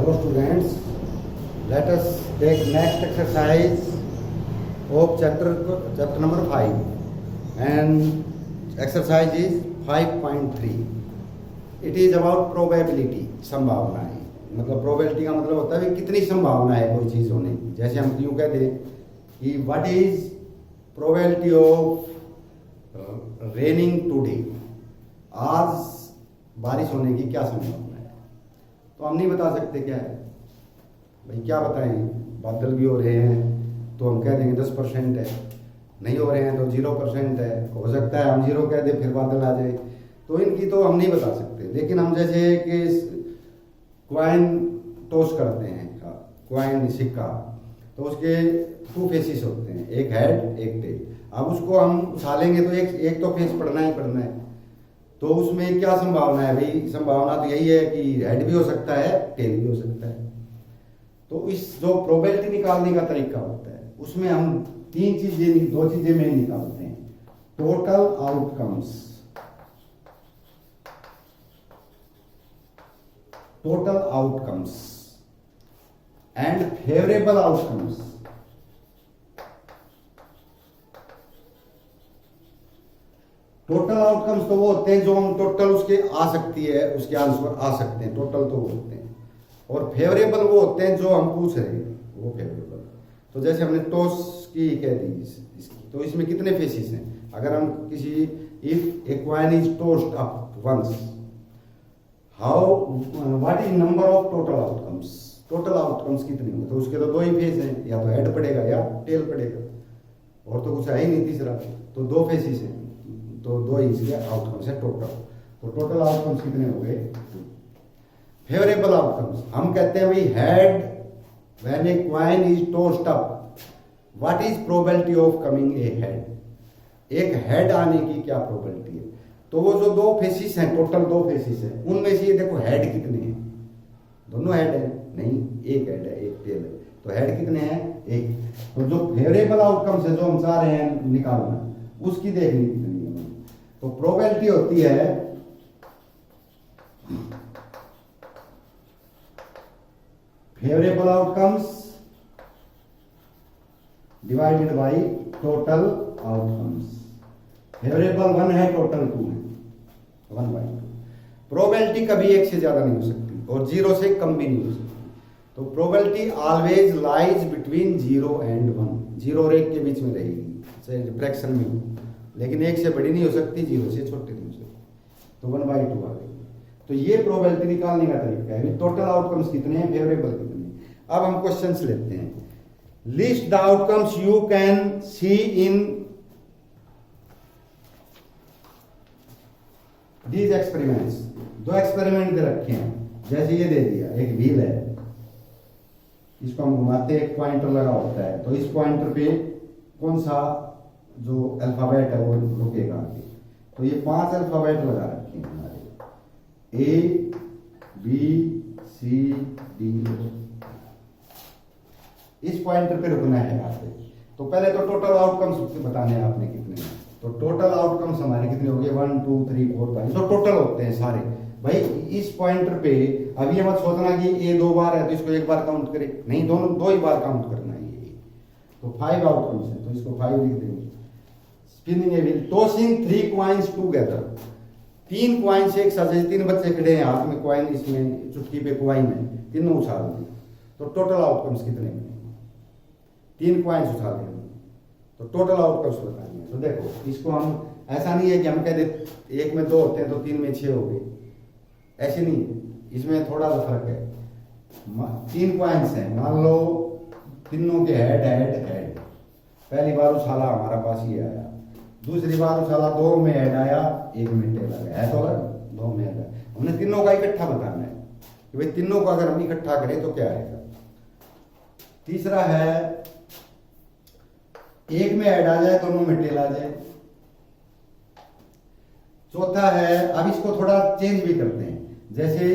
Hello students, let us take next exercise of chapter number 5 and exercise is 5.3. It is about probability, संभावनाएं. मतलब probability का मतलब होता है कि कितनी संभावना है कोई चीज़ होने की. जैसे हम यूँ कहते हैं कि what is probability of raining today, आज बारिश होने की क्या संभावना है. तो हम नहीं बता सकते क्या है भाई, क्या बताएं. बादल भी हो रहे हैं तो हम कह देंगे 10% है, नहीं हो रहे हैं तो 0% है. हो सकता है हम 0 कह दें फिर बादल आ जाए. तो इनकी तो हम नहीं बता सकते. लेकिन हम जैसे कि क्वाइन टॉस करते हैं, क्वाइन सिक्का, तो उसके 2 फेसिस होते हैं, एक हेड एक टेल. अब उसको हम उछालेंगे तो एक तो फेस पड़ना ही पड़ना है. तो उसमें क्या संभावना है भाई. संभावना तो यही है कि हेड भी हो सकता है, टेल भी हो सकता है. तो इस जो प्रोबेबिलिटी निकालने का तरीका होता है उसमें हम 2 चीजें में निकालते हैं. Total outcomes and favourable outcomes. Total outcomes तो वो होते हैं जो हम टोटल उसके आ सकती है, उसके आंसर आ सकते हैं, टोटल तो वो होते हैं. और फेवरेबल वो होते हैं जो हम पूछ रहे हैं, वो फेवरेबल. तो जैसे हमने टॉस की कह दी इसकी, तो इसमें कितने फेसिस हैं. अगर हम किसी if a coin is tossed up once, how what is number of total outcomes. Total outcomes कितने होंगे. तो उसके तो 2 ही फेस हैं, या तो हेड पड़ेगा या टेल पड़ेगा, और तो कुछ है ही नहीं तीसरा. तो 2 फेसिस हैं, तो 2 ही इसके आउटकम्स है टोटल. तो टोटल आउटकम्स कितने हो गए. फेवरेबल आउटकम्स हम कहते हैं भाई head when A coin is tossed up, what is probability of coming A head. एक हेड आने की क्या प्रोबेबिलिटी है. तो वो जो 2 फेसिस हैं, टोटल 2 फेसिस हैं, उनमें से ये देखो हेड कितने हैं. दोनों हेड हैं. नहीं, एक हेड है एक टेल है. तो हेड कितने हैं. एक. तो जो फेवरेबल आउटकम्स है जो हम चाह रहे हैं निकालना, उसकी देखनी कितनी है. तो प्रोबेबिलिटी होती है favourable outcomes divided by total outcomes. Favourable 1 है, टोटल 2 है, 1/2. प्रोबेबिलिटी कभी 1 से ज्यादा नहीं हो सकती और 0 से कम भी नहीं हो सकती. तो probability always lies between 0 and 1. 0 और 1 के बीच में रहेगी, चाहे फ्रैक्शन में हो. लेकिन 1 से बड़ी नहीं हो सकती, 0 से छोटी नहीं हो सकती. तो 1/2 आ गई. तो ये प्रोबेबिलिटी निकालने का तरीका है. टोटल आउटकम्स कितने हैं, फेवरेबल कितने हैं. अब हम क्वेश्चंस लेते हैं. List the outcomes you can see in these experiments. 2 experiment दे रखे हैं. जैसे ये दे दिया, एक व्हील है, इसको हम घुमाते हैं, एक पॉइंटर लगा होता है. तो इस पॉइंटर पे कौन सा जो अल्फाबेट है वो रुकेगा आगे. तो ये 5 अल्फाबेट लगा रखे हैं हमारे, A, B, C, D. इस पॉइंटर पे रुकना है आपसे. तो पहले तो टोटल आउटकम्स बताने हैं आपने कितने हैं. तो टोटल आउटकम्स हमारे कितने हो गए, 1 2 3 4 5. तो टोटल होते हैं सारे भाई. इस पॉइंटर पे अब ये मत सोचना कि A 2 बार है तो इसको 1 बार काउंट करे. नहीं, दोनों 2 ही बार काउंट करना है ये. तो 5 आउटकम्स है, तो इसको 5 लिख देंगे. Spinning a wheel, tossing 3 coins together. 3 coins एक साथ, 3 बच्चे खड़े हैं, हाथ में क्वाइन, इसमें चुटकी पे क्वाइन है, तीनों उछाल दें. तो टोटल आउटकम्स कितने हैं. 3 क्वाइंस उछाले हैं, तो टोटल आउटकम्स बताएंगे. तो देखो, इसको हम ऐसा नहीं है कि हम कह दे 1 में 2 होते हैं तो 3 में 6 हो गए, ऐसे नहीं है. इसमें थोड़ा सा फर्क है. 3 क्वाइंस हैं, मान लो तीनों के हेड हेड हेड. पहली बार उछाला हमारा पास ये आया, दूसरी बार उछाला 2 में हेड आया, 1 में टेल आ गया. है तो अलग, 2 में हेड आया. हमने तीनों का इकट्ठा बताना है कि भाई तीनों को अगर हम इकट्ठा करें तो क्या आएगा. तीसरा है 1 में हेड आ जाए, दोनों में टेल आ जाए. चौथा है, अब इसको थोड़ा चेंज भी करते हैं. जैसे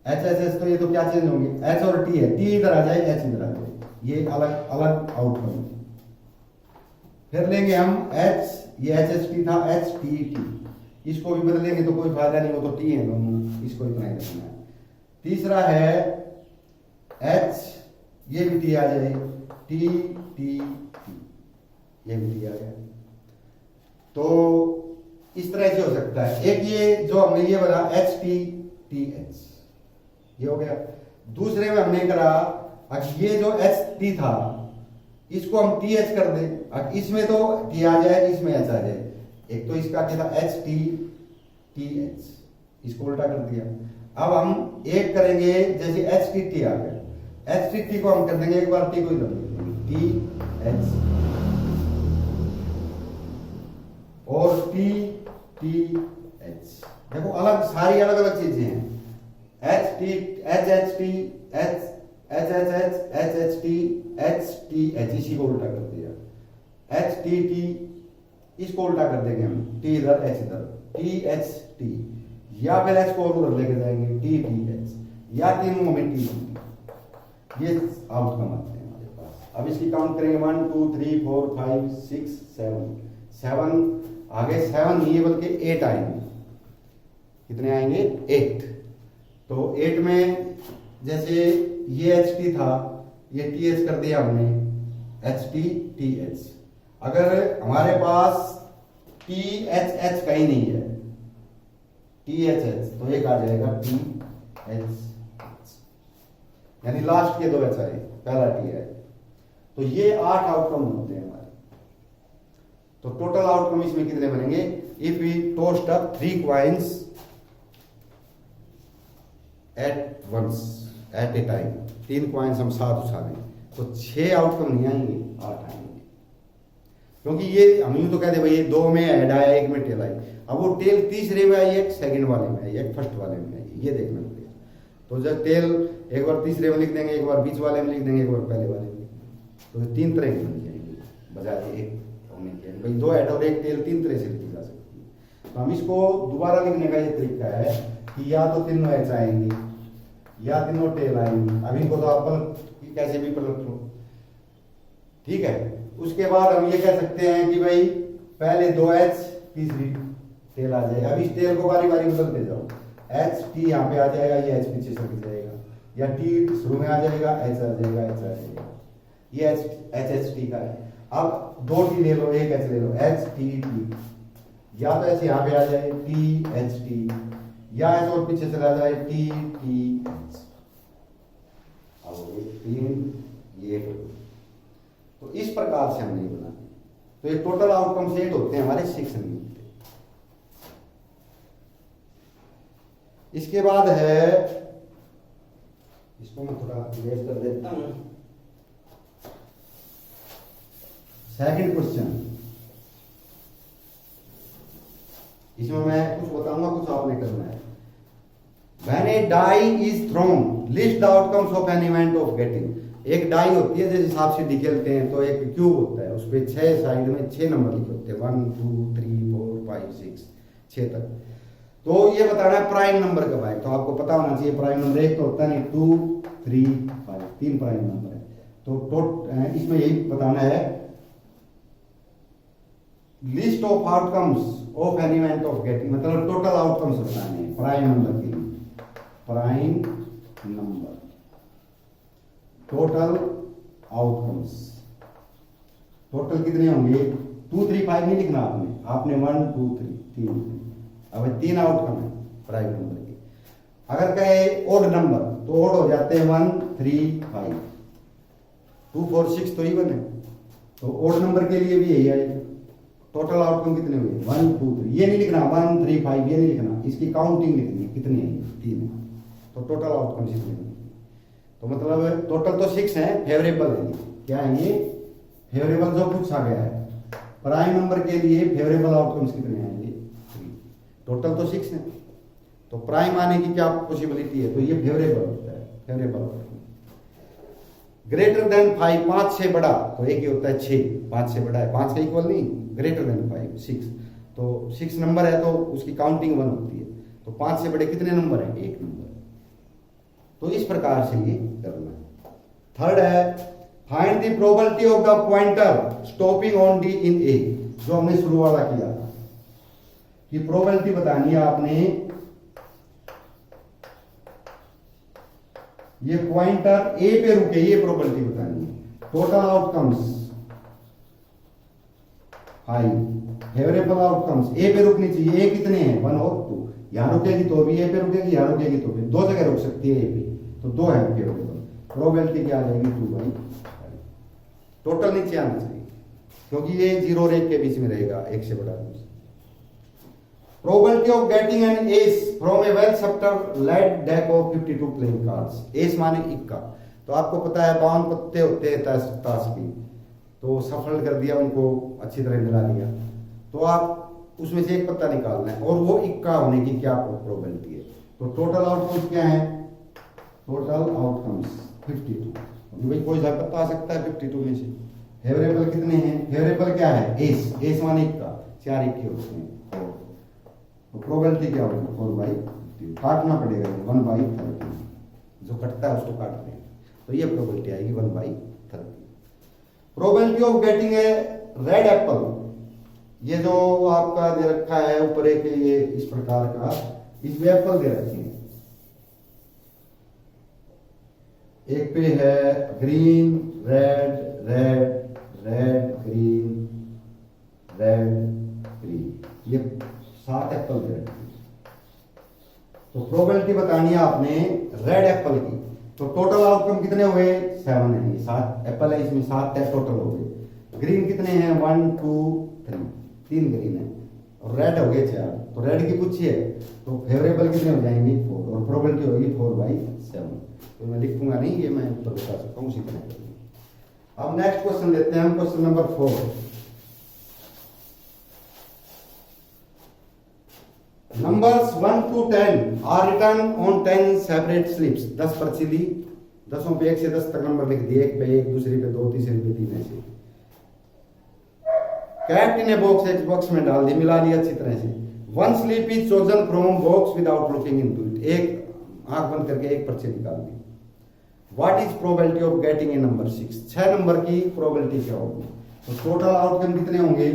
HSS, तो ये तो क्या चेंज होंगे, H और T है, T इधर आ जाए, H इधर आ जाए. ये अलग अलग आउटकम. फिर लेंगे हम H, ये HST था, HTT. इसको भी बदलेंगे तो कोई फायदा नहीं, वो तो T है दोनों, इसको इतना ही रखना है. तीसरा है एच, ये भी टी आ जाए, टी टी टी, ये भी टी आ गया। तो इस तरह से हो सकता है। एक ये जो हमने ये बोला एच टी टी एच, ये हो गया। दूसरे में हमने करा ये जो एच टी था इसको हम टी एच कर दें, इसमें तो टी आ जाए, इसमें एच आ जाए। एक तो इसका क्या था एच टी टी एच, इसको उल्टा कर दिया। अब हम एक करेंगे जैसे एच टी टी आ गया, एच टी टी को हम कर देंगे एक बार टी को इधर टी एच, और टी टी एच। देखो अलग, सारी अलग अलग चीजें हैं। H T H H T H H H H H H T H, इसी को उल्टा कर दिया। एच टी टी, इसको उल्टा कर देंगे हम, टी इधर एच इधर, टी एच टी, या फिर एच को उधर लेके जाएंगे टी टी एच, या तीनों में टी टी। ये आउटकम आते हैं हमारे पास। अब इसकी काउंट करेंगे 1 2 3 4 5 6 7 7, आगे 7 नहीं है बल्कि 8 आएंगे। कितने आएंगे? 8। तो 8 में जैसे ये एच टी था, ये टी एच कर दिया हमने, एच टी टी एच। अगर हमारे पास टी एच एच कहीं नहीं है, टी एच एच, तो एक आ जाएगा टी एच, यानी लास्ट के दो एच आए, पहला टी है। तो ये 8 आउटकम होते हैं हमारे। तो टोटल आउटकम इसमें कितने बनेंगे? If we tossed up 3 coins at once, at a time, 3 coins हम साथ उछालें तो 6 आउटकम नहीं आएंगे, 8 आएंगे। क्योंकि ये हम यूं तो कहते भाई ये 2 में हेड आया, 1 में टेल आई। अब वो टेल तीसरे में आई, एक सेकंड वाले में आई, एक फर्स्ट वाले में आई, ये देखना पड़ेगा। तो जब टेल एक बार तीसरे में लिख देंगे, एक बार बीच वाले में लिख देंगे, एक बार पहले वाले में, तो 3 तरह की बन जाएंगी बजाय एक होने के। भाई 2 हेड और 1 टेल 3 तरह से लिखी जा सकती है। तो हम इसको दोबारा लिखने का ये तरीका है कि या तो तीनों एच आएंगे या तीनों टेल आएंगे। अब इनको तो आप कैसे भी पलट लो, ठीक है। उसके बाद हम ये कह सकते हैं कि भाई पहले 2 एच, तीसरी टेल आ जाएगा। अब इस टेल को बारी बारी बदलते जाओ, एच टी यहाँ पे आ जाएगा, ये एच पीछे से हट जाएगा, या टी शुरू में आ जाएगा, एच आ जाएगा, एच आ जाएगा, ये एच एच टी का है। अब 2 टी ले लो, 1 एच ले लो, एच टी टी, या तो एच यहाँ पे आ जाए टी एच टी, या एच और पीछे चला जाए टी टी एच। अब 3 ये, तो इस प्रकार से हम नहीं बनाते। तो ये टोटल आउटकम 8 होते हैं हमारे, 6 नहीं होते। इसके बाद है, इसको मैं थोड़ा क्लियर कर देता हूं, सेकंड क्वेश्चन। इसमें मैं कुछ बताऊंगा, कुछ आपने करना है। When a die is thrown, list the outcomes of an event of getting। एक डाई होती है, जिस हिसाब से निकलते हैं, तो एक क्यूब होता है, उस पर 6 साइड में 6 नंबर लिखे होते हैं, 1 2 3 4 5 6 6 तक। तो ये बताना है प्राइम नंबर कब आए। तो आपको पता होना चाहिए प्राइम नंबर एक तो होता नहीं, 2 3 5, 3 प्राइम नंबर है। तो इसमें यही बताना है, list of outcomes of an event of getting, मतलब टोटल आउटकम्स बताने हैं प्राइम नंबर के लिए। Prime number, total outcomes, total कितने होंगे? 2 3 5 नहीं लिखना आपने 1 2 3 3। अब 3 आउटकम है प्राइम नंबर के। अगर कहे ओड नंबर तो ओड हो जाते हैं 1 3 5, 2 4 6 तो इवन है। तो ओड नंबर के लिए भी यही आएगा। टोटल आउटकम कितने हुए? 1 2 3। ये नहीं लिखना 1 3 5, ये नहीं लिखना, इसकी काउंटिंग लिखनी है, कितने हैं? 3 है। तो टोटल आउटकम कितने हैं? तो मतलब टोटल तो 6 हैं, फेवरेबल है। क्या है ये? फेवरेबल जो पूछा गया है। प्राइम नंबर के लिए फेवरेबल आउटकम्स कितने आएंगे? 3। टोटल तो 6 है, तो प्राइम आने की क्या पॉसिबिलिटी है? तो ये फेवरेबल होता है, फेवरेबल आउटकम। ग्रेटर देन 5, 5 से बड़ा, तो एक ही होता है 6, 5 से बड़ा है, 5 का इक्वल नहीं, ग्रेटर देन 5 6। तो 6 नंबर है तो उसकी काउंटिंग 1 होती है। तो 5 से बड़े कितने नंबर हैं? 1 नंबर। तो इस प्रकार से ये करना है। थर्ड है, find the probability of the pointer stopping on D in A, जो हमने शुरू वाला किया था कि प्रोबेबिलिटी बतानी है आपने ये पॉइंटर ए पे रुके, ये प्रोबेबिलिटी बतानी है। टोटल आउटकम्स 5, फेवरेबल आउटकम्स ए पे रुकनी चाहिए। ए कितने हैं 1 और 2, यहां रुकेगी तो भी ए पे रुकेगी, यहां रुकेगी तो भी, दो जगह रुक सकती है ए पे, तो 2 है फेवरेबल। प्रोबेबिलिटी क्या आ जाएगी 2/5। टोटल नीचे आना चाहिए क्योंकि ये 0 और 1 के बीच में रहेगा, 1 से बड़ा। Probability of getting an ace from a well shuffled deck of 52 playing cards. Ace माने इक्का, तो आपको पता है 52 पत्ते होते हैं ताश की, तो सफल कर दिया, उनको अच्छी तरह मिला दिया, तो आप उसमें से एक पत्ता निकालना है और वो इक्का होने की क्या प्रोबेबिलिटी है। तो टोटल आउटकम्स क्या है, टोटल आउटकम्स 52, भाई कोई सा पत्ता आ सकता है 52 में से। फेवरेबल कितने हैं, फेवरेबल क्या है एस, एस माने इक्का, 4 इक्के होते हैं, तो प्रोबेबिलिटी क्या होगी 4/50। काटना पड़ेगा 1/30, जो कटता है उसको काटते हैं, तो ये प्रोबेबिलिटी आएगी 1/30। Probability of getting A red Apple, ये जो आपका दे रखा है ऊपर एक ये इस प्रकार का, इसमें एप्पल दे रखे हैं, एक पे है green red red red green red green, ये 7 एप्पल दे रखे हैं। तो प्रोबेबिलिटी बतानी है आपने रेड एप्पल की, तो टोटल आउटकम कितने हुए 7 है, 7 एप्पल है, इसमें 7 टोटल हो गए। ग्रीन कितने हैं 1 2 3, 3 ग्रीन है, और रेड हो गए 4, तो रेड की पूछी है, तो फेवरेबल कितने हो जाएंगे 4, और प्रोबेबिलिटी होगी 4/7। तो मैं लिखूंगा नहीं, ये मैं ऊपर बता सकता हूँ उसी तरह। अब नेक्स्ट क्वेश्चन लेते हैं हम, question number 4। Numbers 1 to 10 are written on 10 separate slips। 10 पर्ची ली, 10 पे 1 से 10 तक नंबर लिख दिए, एक पे 1, दूसरी पे 2, तीसरी पे 3 ऐसे। कैप्ट इन ए बॉक्स, एक बॉक्स में डाल दी, मिला दी अच्छी तरह से। One slip is chosen from box without looking into it, एक आंख बंद करके एक पर्ची निकाल दी। What is probability of getting a number 6, 6 नंबर की प्रोबेबिलिटी क्या होगी। तो टोटल आउटकम कितने होंगे,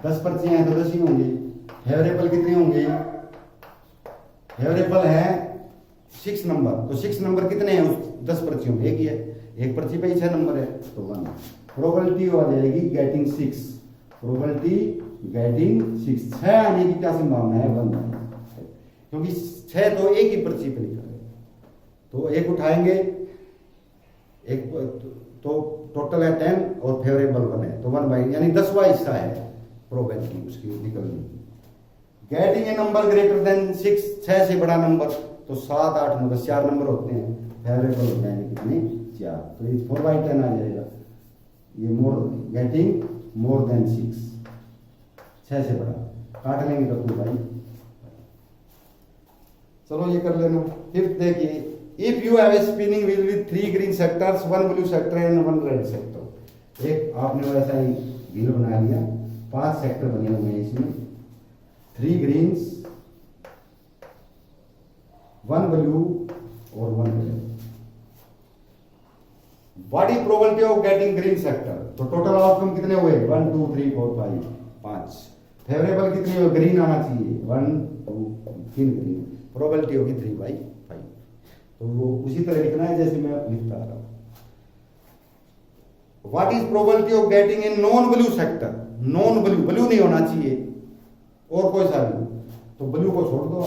10 पर्चियां हैं तो 10 ही होंगे। फेवरेबल कितने होंगे, फेवरेबल है 6 नंबर, तो 6 नंबर कितने हैं उस 10 पर्चियों में, एक ही है, एक पर्ची पे ही 6 नंबर है, तो 1। प्रोबेबिलिटी हो जाएगी गेटिंग 6, प्रोबेबिलिटी गेटिंग 6, 6 आने की क्या संभावना है 1, क्योंकि 6 तो एक ही पर्ची पे लिखा है, तो एक उठाएंगे, एक तो टोटल है 10 और फेवरेबल 1 है, तो 1/, यानी 10वां हिस्सा है प्रोबेबिलिटी उसकी निकलने की। Getting a number greater than 6, 6 से बड़ा नंबर, तो 7 8 9 10, 4 नंबर होते हैं, फेवरेबल हो जाएंगे कितने 4, तो ये 4/10 आ जाएगा। ये मोर गेटिंग मोर देन 6, 6 से बड़ा, काट लेंगे तो 2/, चलो ये कर लेना। फिर देखिए, if you have a spinning wheel with 3 green sectors, 1 blue sector and 1 red sector, एक आपने वैसा ही व्हील बना लिया, 5 सेक्टर बने हुए हैं इसमें, 3 ग्रीन्स 1 ब्लू और 1 red. What is probability of getting green sector, तो टोटल आउटकम कितने हुए 1 2 3 4 5, 5। फेवरेबल कितने हुए, ग्रीन आना चाहिए 1 2 3 ग्रीन, प्रोबेबिलिटी होगी 3/5। तो वो उसी तरह लिखना है जैसे मैं लिखता आ रहा हूं। What is probability of getting in non blue sector, non blue, blue नहीं होना चाहिए और कोई सा भी, तो ब्लू को छोड़ दो,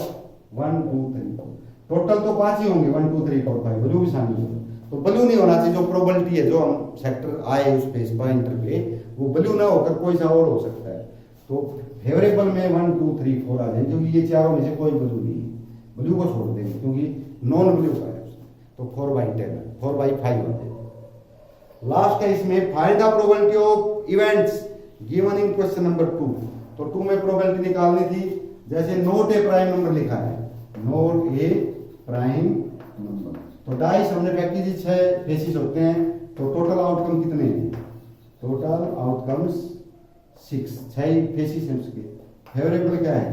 1 2 3 4, टोटल तो 5 ही होंगे, 1 2 3 4 5, ब्लू भी शामिल होगा, तो ब्लू नहीं होना चाहिए। जो प्रोबेबिलिटी है, जो हम सेक्टर आए उस पे पॉइंटर पे, वो ब्लू ना होकर कोई सा और हो सकता है, तो फेवरेबल में 1 2 3 4 आ जाएंगे, क्योंकि ये चारों में से कोई ब्लू नहीं है, ब्लू को छोड़ देंगे क्योंकि नॉन ब्लू का है, तो 4/10 4/5 आ जाएगा। लास्ट है इसमें, find the probability of events given in question number 2, तो 2 में प्रोबेबिलिटी निकालनी थी, जैसे नोट ए प्राइम नंबर लिखा है, नोट ए प्राइम नंबर, तो डाइस हमने पैकेज 6 फेसिस होते हैं, तो टोटल आउटकम कितने हैं, टोटल आउटकम्स 6, 6 फेसिस हैं उसके। फेवरेबल क्या है,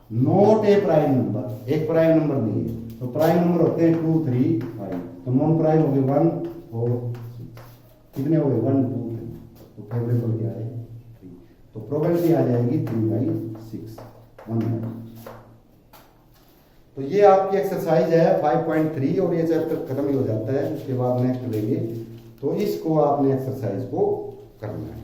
नोट ए प्राइम नंबर, एक प्राइम नंबर नहीं है, तो प्राइम नंबर होते हैं 2 3 5, तो नॉन प्राइम हो गए 1 4 6, कितने हो गए 1 2 3, तो फेवरेबल क्या है 3, तो प्रोबेबिलिटी आ जाएगी 3/6, 1। तो ये आपकी एक्सरसाइज है 5.3 और ये चैप्टर खत्म ही हो जाता है, उसके बाद नेक्स्ट लेंगे। तो इसको आपने एक्सरसाइज को करना है।